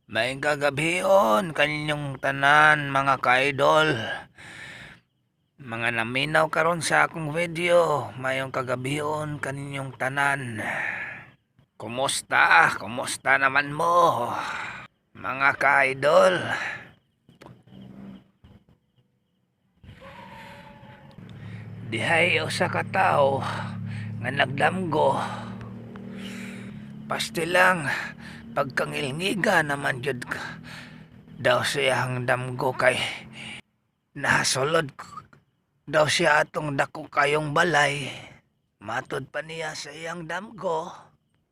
Maayong kagabhion kaninyong tanan mga ka-idol. Mga naminaw karon sa akong video, mayong kagabhion kaninyong tanan. Kumusta? Kumusta naman mo? Mga ka-idol. Dihay usa ka tawo nga nagdamgo. Pastilang pagkangilngiga naman jud daw siyang damgo kay nasulod daw siya atong dako kayong balay. Matod pa niya sa iyang damgo.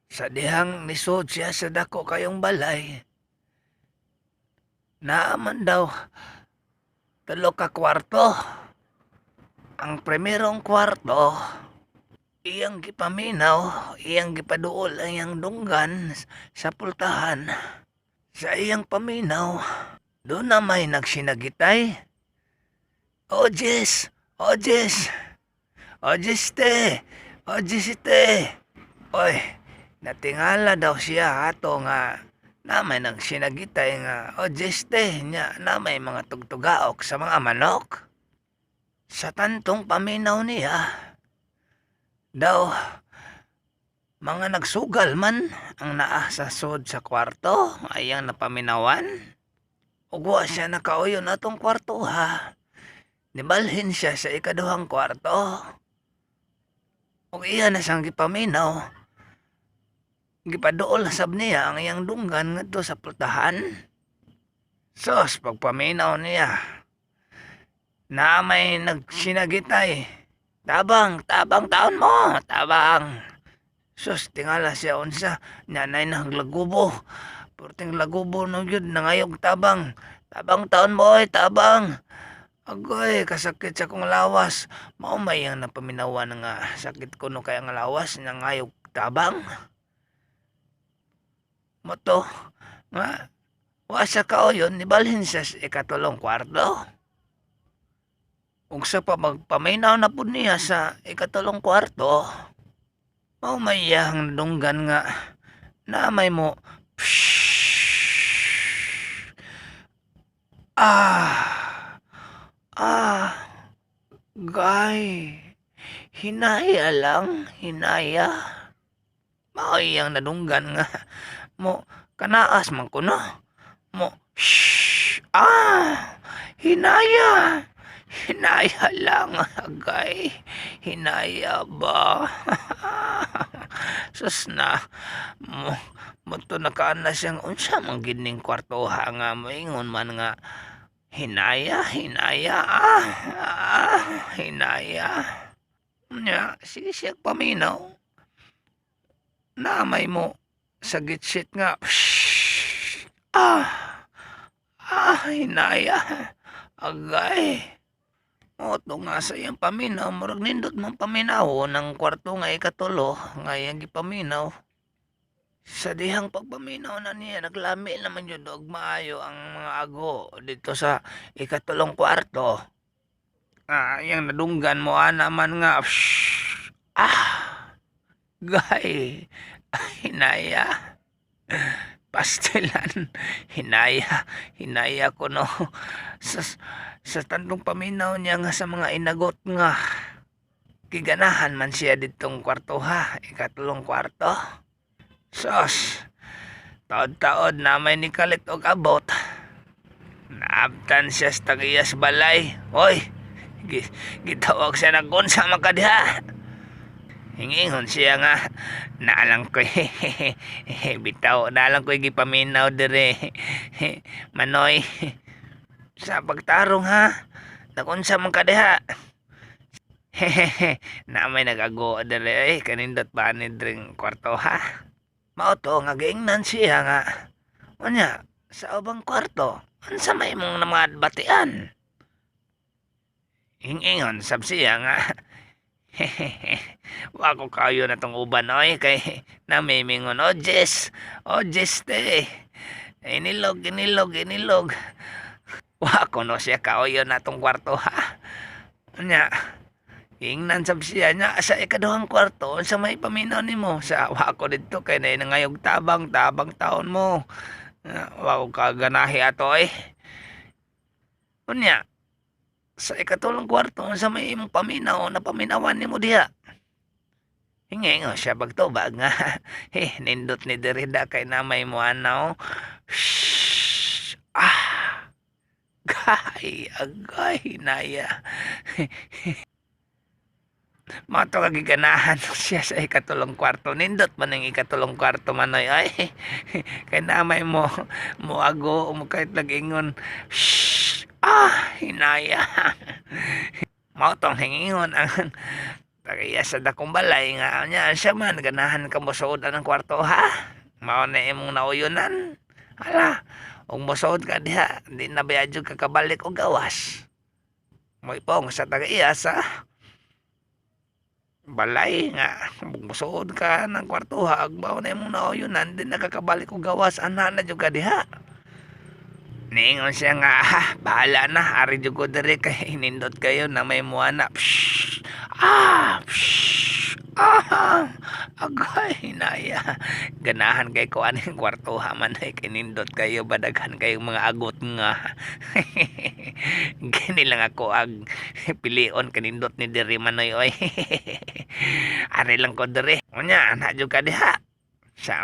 Sa dihang nisod siya sa dako kayong balay. Naaman daw tulo ka kwarto. Ang primerong kwarto, iyang gipaminaw, iyang gipaduol ang iyang dunggan sa pultahan. Sa iyang paminaw, doon na may nagsinagitay. O Jess! O Jess! O Jess te! O Jess te! Oy, natingala daw siya ato nga na may nagsinagitay nga o Jess te nya na may mga tugtugaok sa mga manok. Sa tantong paminaw niya, daw mga nagsugal man ang naa sa sud sa kwarto ayang napaminawan. Ugwa siya nakauyon atong kwarto ha. Nibalhin siya sa ikaduhang kwarto. Ug iya na siyang gipaminaw. Gipaduol sab niya ang iyang dunggan ngadto sa pultahan. Sos pagpaminaw niya, na may nagsinagitay. Tabang, tabang taon mo, tabang. Sus, tingala siya unsa, nanay naglagubo. Purting lagubo no yun, nangayog tabang. Tabang taon mo, tabang. Agoy, kasakit sa kong lawas. Maumay ang napaminawan nga sakit ko no kaya nga lawas, nangayog tabang. Moto, nga, wasa ka o yun, nibalhin sa ikatulong kwarto. Ug sa pa magpaminaw na pud niya sa ikatulong kwarto, maumayang dunggan nga na may mo ah ah gay hinaya lang hinaya mauyang nadunggan nga mo kanaas man ko no mo hinaya hinaya lang, agay. Hinaya ba? Sus na, mo to nakaan na siyang unsa mang gining kwartoha nga moingon man nga hinaya, hinaya, hinaya. Nya, sige siya paminaw. Namay mo sa gitsit nga, hinaya, agay. Oto nga sa iyang paminaw, murag nindot mong paminaw ng kwarto nga ikatulo, nga iyang gipaminaw. Sa dihang pagpaminaw na niya, naglami naman yun og maayo ang mga ago dito sa ikatulong kwarto. Iyang nadunggan mo naman nga, gay, hinaya. Pastilan, hinaya ko no. Sa tandong paminaw niya nga sa mga inagot nga. Kiganahan man siya ditong kwarto ha, ikatulong kwarto. Sos, taod-taod na may nikalit og abot. Naabtan siya sa tagiyas balay. Hoy, gitawag siya na gunsa makadiha. Hingingon siya nga, naalang ko bitaw, naalang ko gipaminaw dire. Manoy, sa pagtarong ha, nakunsa mong kadeha. Na may nagago dire, kanindot ba ni dring kwarto ha. Mauto nga giingnan siya nga. Unya, sa ubang kwarto, unsa may mong mga batian? Hingingon sab siya nga, wako kayo na tong uban oy kay namimingon o Jess te inilog wako no siya kaoyo na tong kwarto ha nya ingnan sab siya nya sa ikaduhang kwarto sa may paminaw nimo sa wako didto kay nay nangayog tabang taon mo Wow ka ganahi ato eh. Unya, sa ikatulong kwarto sa may imong paminaw na paminawan nimo diha. Hingi nga siya bagtubag nga. Nindot ni Derrida kay namay mo anaw. Shhh! Ah! Gay! Agay! Naya! Mato kagiganahan siya sa ikatulong kwarto. Nindot man ang ikatulong kwarto manoy. Ay! Kay namay mo ago mo kahit nag-ingon. Shhh! Ah! Hinaya! Mautong hingingon ang tagaya sa dakong balay nga niya siya man ganahan ka mo suod ang kwarto ha. Mao na imong nauyunan. Hala, ug mosuod ka diha, di na bayadyo ka kabalik og gawas. Moy pong sa tagaya sa balay nga mosuod ka ng kwarto ha, ug mao na imong nauyunan, di nakakabalik og gawas ana na jud ka diha. Niingon siya nga, bahala na, ari jud ko diri kay nindot kayo na may muana. Pshh! Ah! Pshh! Ah! Agay, hinaya. Ganahan kay ko aning kwarto man ay kinindot kayo, badaghan kayong mga agot nga. Gini lang ako ag pilion kanindot ni diri manoy oy. Ari lang ko diri. Unya, ana jud ka diha. Sa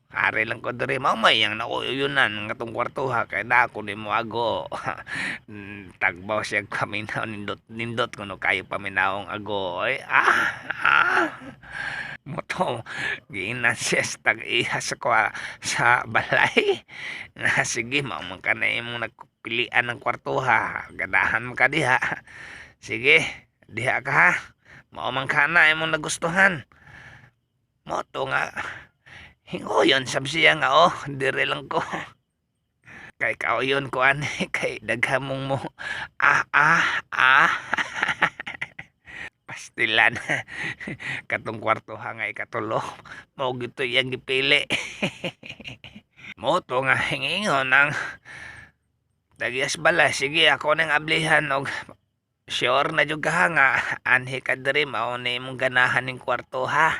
ari lang ko diri mamay yang nauyunan nga tong kwartuha kay na ako nimo ago. Tagbaw siya paminaw nindot kuno kayo paminawong ago. Ay, moto giinan siya sa tag-iha sa balay. Nga sige mao man ka na imong nagpilian ng kwartuha. Ganahan mo ka diha. Sige, diha ka ha. Mao man ka na imong nagustuhan. Moto nga hingoyon sab siya nga dire lang ko. Kay kauyon ko ani kay daghamong mo. Pastilan. Katong kwarto nga ikatulo. Mao gito yang gipili. Moto nga hingingon ang tagias bala. Sige ako nang ablihan og sure na jud ka nga anhi ka diri mao ni imong ganahan ning kwarto ha.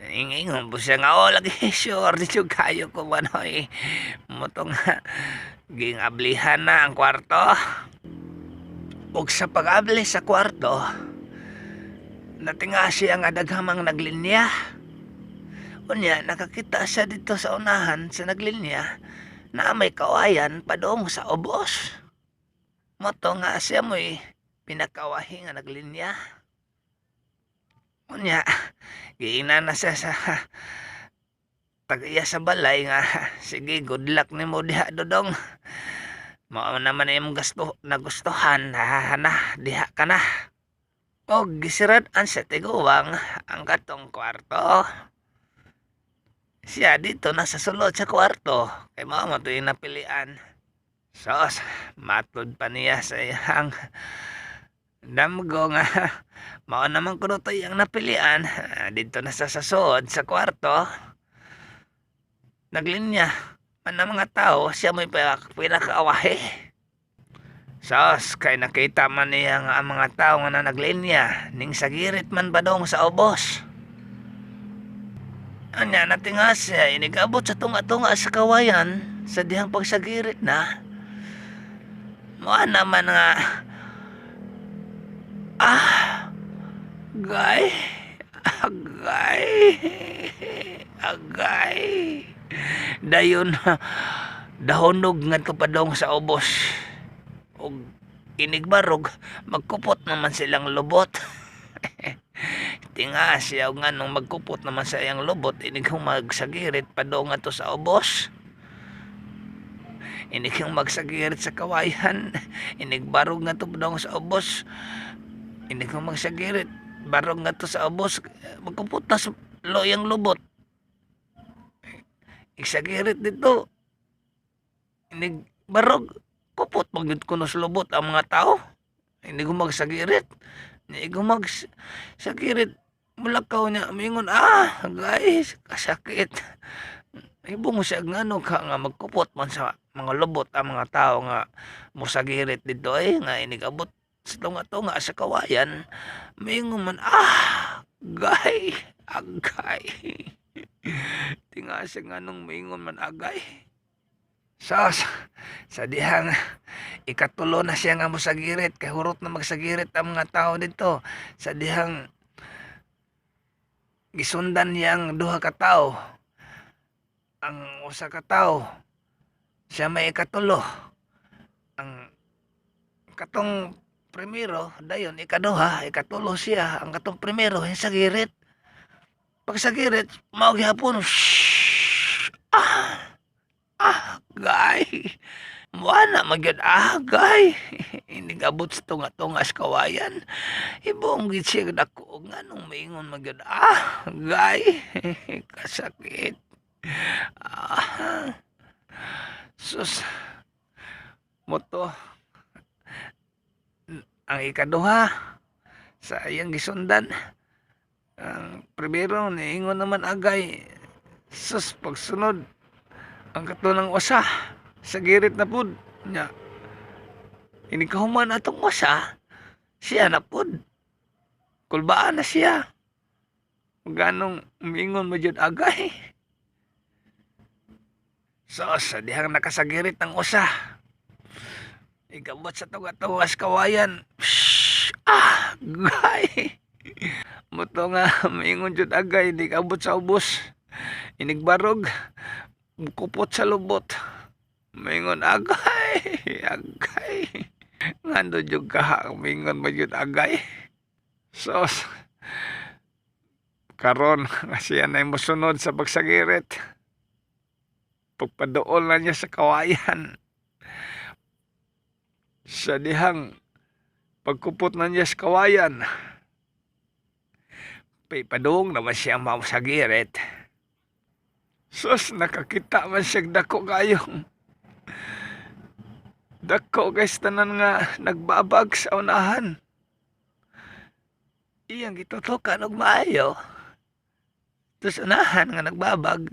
Ingingon po siya nga, lagi sure di siya kayo ko manoy. Moto nga, ging ablihan na ang kwarto. Ug sa pag-abli sa kwarto, natinga siya nga daghamang naglinya. Unya, nakakita siya dito sa unahan sa naglinya na may kawayan padong sa ubos. Moto nga siya mo'y pinakawahi nga naglinya. Unya, giina na siya sa tagaya sa balay nga, sige good luck ni mo diha dodong. Mao naman imong nagustuhan na diha ka na. O gisirad-an sa tiguwang ang katong kwarto. Siya dito na sa sulod sa kwarto kay mao mo to yung napilian. Sos, matod pa niya sa iyang damgo nga mao naman kuno to yung napilian. Dito na sa sasod sa kwarto. Naglinya man ang mga tao, siya mo'y pinakaawahe. Sos, kay nakita man niya nga ang mga tao nga na naglinya, ning sagirit man ba dong sa ubos. Anya natinga siya, inigabot sa tunga-tunga sa kawayan, sa dihang pagsagirit na. Mua naman nga, agay, dayon dahonog nga to padong sa ubos. Og inigbarog magkupot naman silang lubot. Tinga siya nga nung magkupot naman sa iyang lubot, inig magsagirit padong nga to sa ubos. Inig magsagirit sa kawayan, inigbarog nga to padong sa ubos. Inig magsagirit barog nga to sa ubos, magkupot na sa loyang lubot. Isagirit dito, inig barog kupot magyud kuno sa lubot ang mga tao. Hindi ko magsagirit. Hindi ko magsagirit. Mulakaw niya. Mingon, guys, kasakit. Ibong siya nga ka nga magkupot man sa mga lubot ang mga tao nga musagirit dito nga inigabot sa tunga-tunga sa kawayan. Mingon man, agay. Tinga siya nga nung mingon man agay. Sos, sa dihang ikatulo na siya nga mosagirit kay hurot na magsagirit ang mga tao dito. Sa dihang gisundan niyang duha ka tawo, ang usa ka tawo siya may ikatulo. Ang katong primero dayon ikaduha, ikatulo siya. Ang katong primero hinsagirit. Pag sagirit mao gihapon. Gay. Wala magyud agay. Inigabot sa tunga-tungas kawayan. Ibong gid siya dako nganong maingon magyud gay. Kasakit. Ah, sus moto ang ikaduha sa iyang gisundan. Ang primero niingon naman agay. Sus pagsunod ang katunang usa sa girit na pud nya ini kahuman atong usa siya na pud kulbaan na siya ganong umingon mo jud agay. So sa dihang nakasagirit ng usa igabot sa tuga-tugas kawayan. Gay moto nga umingon jud agay di kabot sa ubos inigbarog kupot sa lubot. Mingon agay, agay. Ngano jud ka mingon magyud agay. Sos karon nga siya na mosunod sa pagsagirit. Pagpaduol na niya sa kawayan. Sa dihang pagkupot na niya sa kawayan. Padung naman siya mausagirit. Sus, nakakita man siya dako kayo. Dako guys, tanan nga nagbabag sa unahan. Iyang gitutukan og maayo. Tus unahan nga nagbabag.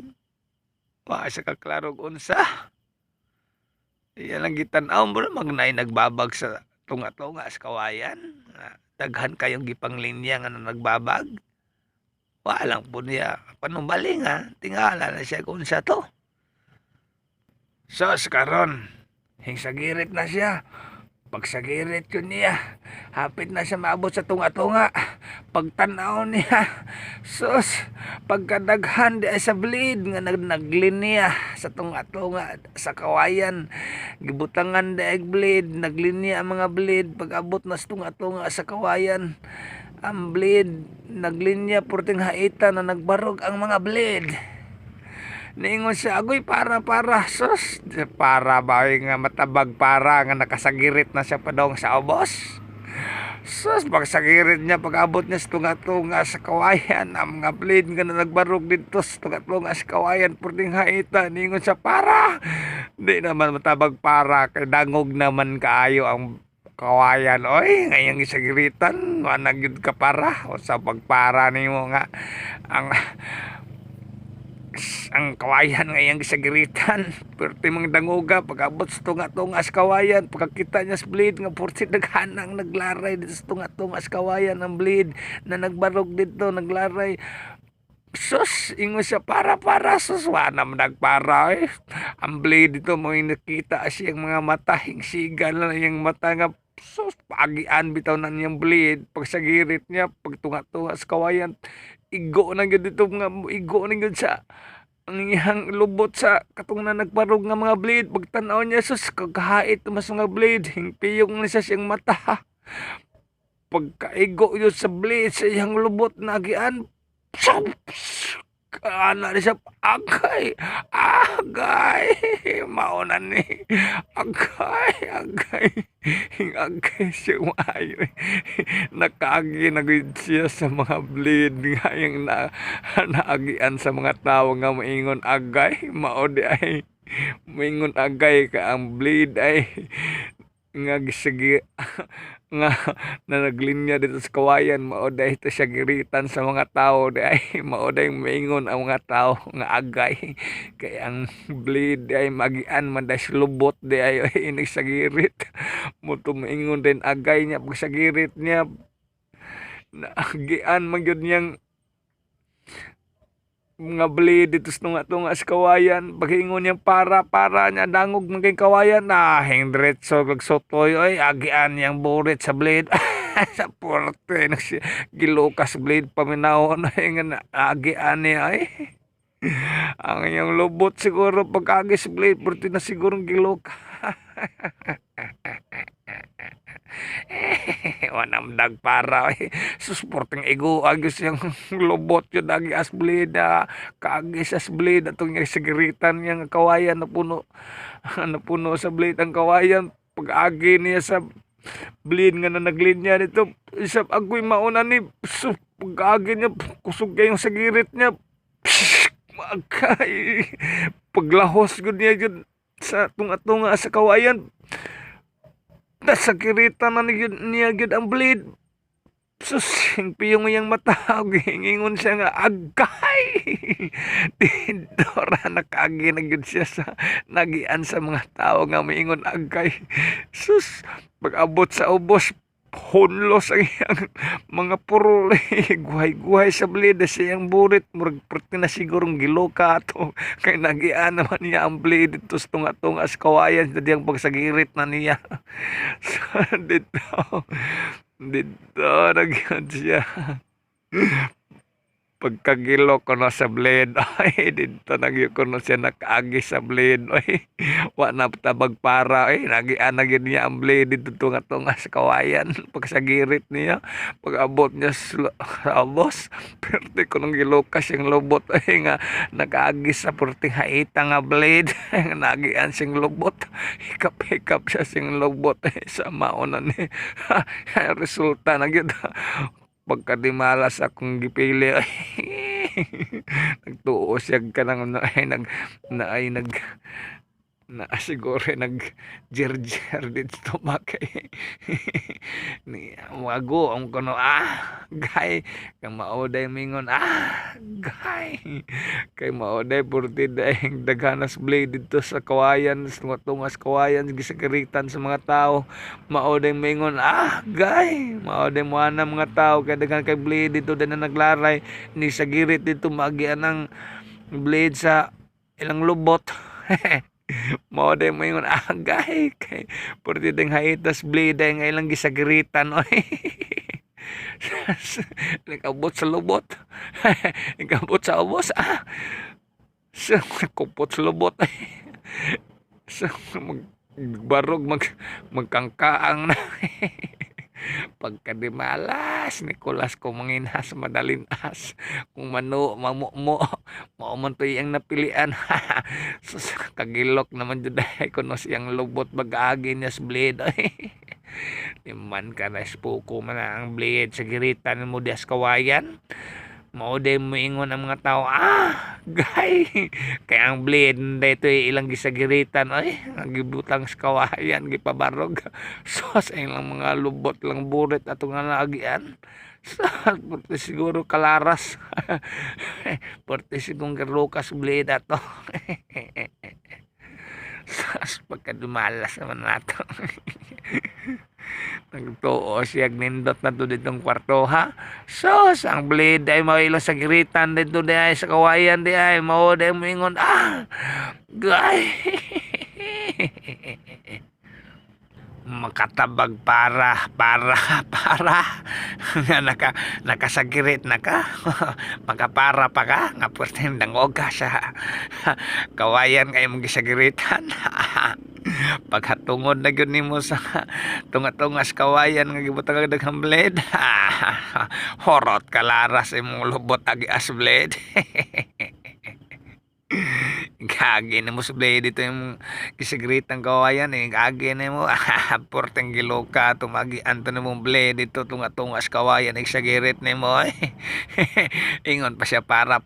Wa sa kaklarog unsa. Iyan lang gitan-aw mo magnay nagbabag sa tunga-tunga sa kawayan. Daghan kayong gipanglinya nga nagbabag. Walang po niya panumbali nga. Tingala na siya kung sa to. So, karon hingsagirit na siya. Pagsagirit yun niya. Hapit na siya maabot sa tunga-tunga. Pagtanaw niya. Sus, pagkadaghan di ay sa bleed nga naglin niya sa tunga-tunga sa kawayan. Gibutangan di ay bleed. Naglin niya ang mga bleed. Pag-abot na sa tunga-tunga sa kawayan. Ang bleed, naglinya purting haitan na nagbarog ang mga bleed. Niingon siya, agoy para, sus. Para ba nga matabag para nga nakasagirit na siya padong sa ubos. Sus, pagsagirit niya, pag-abot niya sa tunga-tunga sa kawayan, ang mga bleed nga na nagbarog dito sa tunga-tunga sa kawayan, purting haitan. Niingon siya, para. Di naman matabag para, kay dangog naman kaayo ang kawayan. Oy ngayong isagiritan wanag yun ka para o sa pagpara nimo nga ang kawayan ngayong isagiritan perti mang danguga pag-abot sa tunga-tunga sa kawayan pagkakita niya sa bleed nga purti daghanang naglaray dito sa tunga-tunga sa kawayan ang bleed na nagbarog dito naglaray. Sus, ingon siya para sus, wanam nagpara eh. Ang blade dito mo nakita siyang mga mata, hingsigan na yung mata nga sus, pagian bitaw na niyang blade. Pag sa girit niya, pag tunga-tunga sa kawayan, igo na yun dito nga, igo na yun sa ang iyang lubot sa katong na nagparog nga mga blade. Pag tanaw niya, sus, kagahait mas mga blade, hingpiyong na siya siyang mata. Pagkaigo yun sa blade sa iyang lubot na agian, kana ni siya agay mauna ni agay siya maayo nakagi nagid siya sa mga bleed nga yung naagian sa mga tao nga moingon agay maudi ay moingon agay ka ang bleed ay nga gisigi nga na naglinya dito sa kawayan maoday ito siya giritan sa mga tao di ay maoday maingon ang mga tao nga agay kay ang bleed ay magian man dahil lubot di ay inig sa girit mo maingon din agay niya pag sa girit niya naagian man yun niyang mga blade dito tunga sa kawayan paghingon niyang para niya dangog maging kawayan na hindretso kag sotoy ay agian niyang burit sa blade sa porte na siya gilukas blade paminawon ay nga agian niya ay ang iyang lubot siguro pag-agis blade porte na siguro gilukas. Wanamdag para susporting ego agis yung lobot yun agi as blade kaagis as blade atong yung sigiritan yung kawayan na puno sa blade ang kawayan pag-agi niya sa blade nga na naglinya nito isap agoy mauna ni pag-agi niya kusog kayong sagirit niya magkay paglahos gud niya yun sa tunga-tunga sa kawayan nasa kirita na niya gid ang blade. Sus, yung piyong iyang mata, gingingon siya nga, agay! Dora, nakagi na gid siya sa nagian sa mga tao nga maingon agay. Sus, pag-abot sa ubos, hunlos ang iyang mga purol. Guhay-guhay sa blade sa iyang burit. Murag perti na sigurong giloka ato. Kay nagian naman niya ang blade dito sa tunga-tunga sa kawayan. Sa diyang pagsagirit na niya. So, dito, nagyan siya. Pagkagilo ko na sa blade, ay, dito nagyo ko na siya nakaagi sa blade, ay, wala na tabag para, ay, nagianagin niya ang blade dito tunga-tunga sa kawayan, pagsagirit niya, pag-abot niya sa abos, perte ko nang gilukas yung lubot, ay, nga, nakaagi sa purting haita nga blade, nagian siyang lubot, hikap-hikap siya siyang lubot, ay, sa maonan ni, resulta, nagyo pagkadimalas akong gipili ay nagtuo siya ka nang na siguro nag-jer-jer dito makay ni wago ang kono gay kang maoday mingon gay kay maoday purti daing daghanas blade dito sa kawayan tungas kawayan gisagaritan sa mga tao maoday mingon gay maoday mo ana mga tao kay daghan kay blade dito na naglaray ni sa girit dito maagian ng blade sa ilang lubot mao day mo yung agay kay purti ding haitas blade nga ilang gisagiritan oy nagabot sa lubot nagabot sa ubos sa kupot sa lubot sa magbarog magkangkaang na pagkadimalas Nicolas ko manginas madalinas kung mano mamumo mauman to iyang napilian sus kagilok naman jud kuno siyang lubot bag-agi niya sa blade liman ka na ispuko man ang blade sa giritan mo dias kawayan mao day moingon ang mga tao gay kay ang blade dito ilang gisagiritan ay gibutang sa kawayan gipabarog so sa ilang mga lubot lang burit ato nga naagian porte siguro kalaras porte siguro Lucas blade ato sas pagkadumalas naman nato nagtuo siya nindot na to ditong kwarto sos ang blade ay mailo sa giritan dito di ay sa kawayan di ay mao di moingon gay makatabag para nga nakasagirit na ka makapara pa ka nga pwedeng dangog ka sa kawayan kayo mong gisagiritan paghatungod na yun nimo sa tunga-tungas kawayan nga gibutang ang daghang blade horot kalaras imong lubot agi as blade gagi na mo sa blade dito yung kisagritang kawayan gagi na mo porteng giloka tumagian to na mong blade dito tunga-tungas kawayan sagirit na mo ingon pa siya para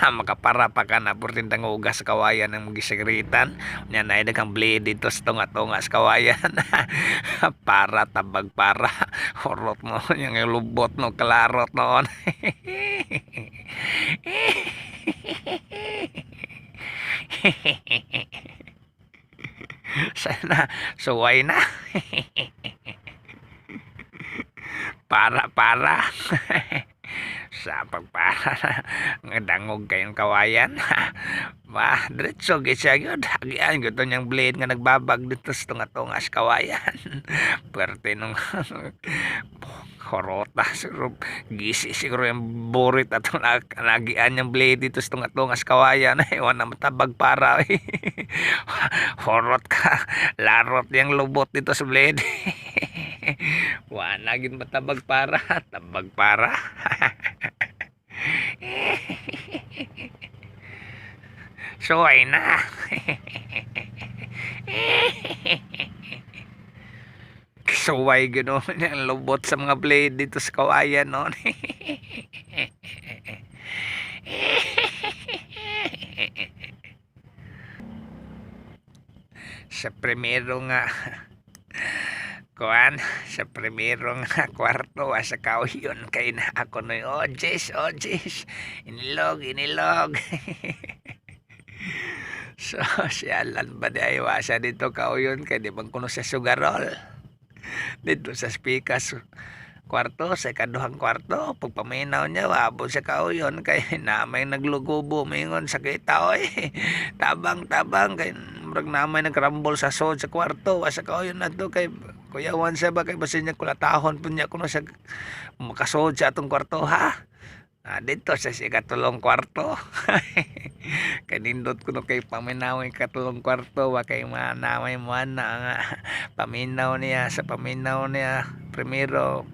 makapara pa ka na porteng tangugas kawayan ng gisagritan nya na daghang blade dito sa tunga-tungas kawayan para tabag para horot mo yung lubot no kalarot noon sana suway na sa pagpara nga dangog kayong kawayan. Diretso gid siya gyud. Agian gyud to niyang blade nga nagbabag dito sa tunga-tunga sa kawayan. Pwerte nung horota siguro gisi siguro yung burit at nagian yung blade dito sa tunga-tunga sa kawayan. Ewan na matabag para. Horot ka. Larot yung lubot dito sa blade. Wala gid matabag para. Tabag para. Suway na. Suway gano'n yung lubot sa mga blade dito sa kawayan noon. Sa primero nga kuan, sa primero nga kwarto sa kauyon kay na ako no ojis inilog. So siyalan ba di aywa siya dito kauyon kay di bang kuno sa sugarol dito sa spikas kwarto sa kaduhang kwarto pagpaminaw niya wabo sa kauyon kay namay naglugubo mingon sa kita oy. Tabang kay murag namay nagrambol sa sod sa kwarto sa kauyon nato kay kuyawan siya ba kay basin niya kulatahon po niya kuno sa makasod sa atong kwarto ha. Dito sa katulong kwarto. Kanindot ko no kay paminaw yung katulong kwarto wa kay manamay mo na nga paminaw niya sa paminaw niya primero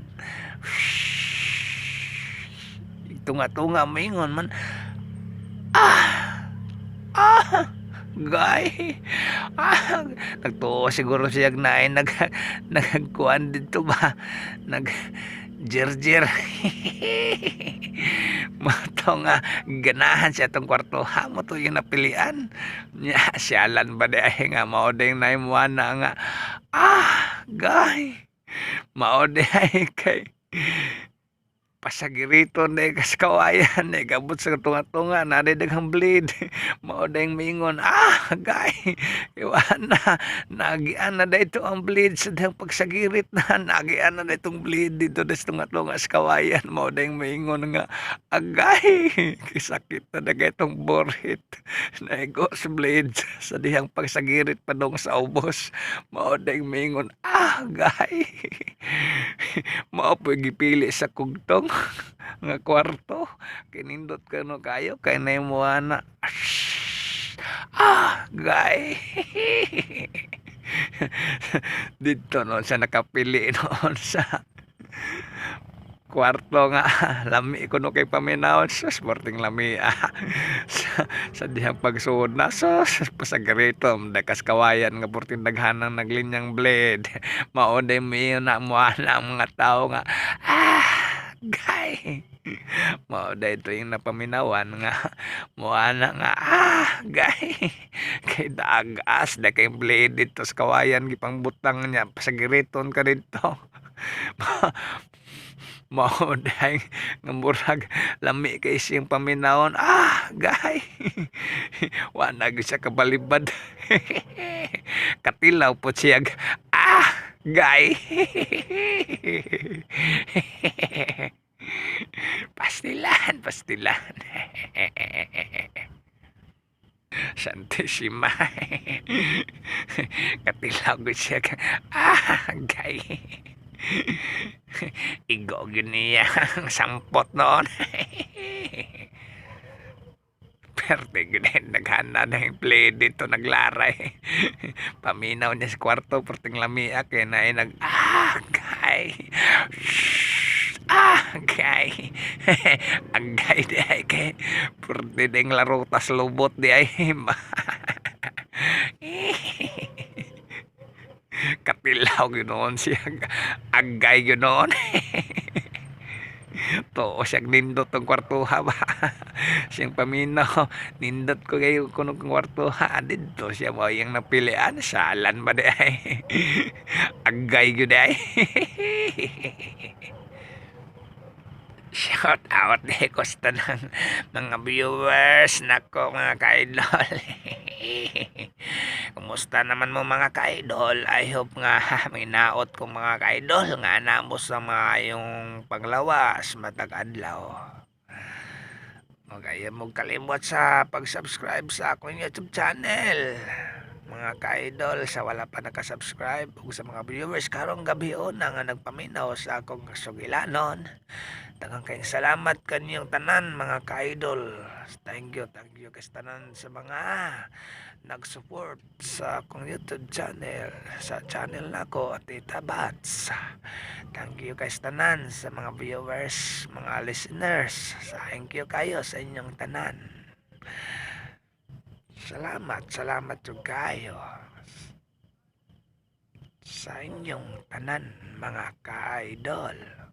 tunga-tunga mingon man gay nagtuo siguro siya naay nagkuan dito ba nag jerjer mato nga ganahan siya tong kwarto ha mo to yung napilian nya siyalan ba di ay nga mao ding naimuana nga gay mao di ay kay pasagirito na kas kawayan gabot sa tunga-tunga na daghang blade mao dayang mingon gay iwan na nagian na dayto ang blade sa dayang pagsagirit na nagian na daytong blade dito des tunga-tunga sa kawayan mao dayang mingon nga agay kisakit na dagaytong borit naigo sa blade sa dihang pagsagirit padong sa ubos mao dayang mingon gay mao po gipili sa kugtong nga kwarto kinindot kano kayo kay nay mo ana gay dito noon sa nakapili noon sa kwarto nga lami ko no kay paminaw sus sporting lami sa dihang pagsuod na sus pasagarito dakas kawayan nga porting daghanang naglinyang blade mao day mi na mo ana ang mga tao nga gay mao day to yung napaminawan nga mo ana nga gay kay dagas da kay blade dito sa kawayan gipang butang niya pasagiriton ka dito mao day nga murag lami kay siyang paminawon gay wa na gyud siya kabalibad katilaw po siya gay pastilan Santissima katilaw gyud siya gay igo gyud niya ang sampot noon perte gyud naghana na yung play dito naglaray paminaw niya sa kwarto perting lamia kay na gay gay agay di ay kay perte ding laro tas lubot di ay katilaw ginoon siya agay ginoon to siyang nindot ang kwartuha ba siyang paminaw nindot ko kayo kuno kong kwartuha dito siya mo yung napilian salan ba di ay agay gyud ay shout out de kosta ng mga viewers nako mga ka-idol kumusta naman mo mga ka-idol I hope nga may naot kong mga ka-idol nga namo sa mga yung panglawas matag adlaw Huwag kayo mong kalimot sa pag-subscribe sa akong YouTube channel. Mga ka-idol, sa wala pa nakasubscribe ug sa mga viewers karong gabi na nga nagpaminaw sa akong sugilanon. Daghang kayong salamat kanyang tanan mga ka-idol. Thank you kay tanan sa mga nag-support sa akong YouTube channel, sa channel nako at Tita Bats. Thank you kay tanan sa mga viewers, mga listeners. Thank you kayo sa inyong tanan. Salamat jud kayo sa inyong tanan mga ka-idol.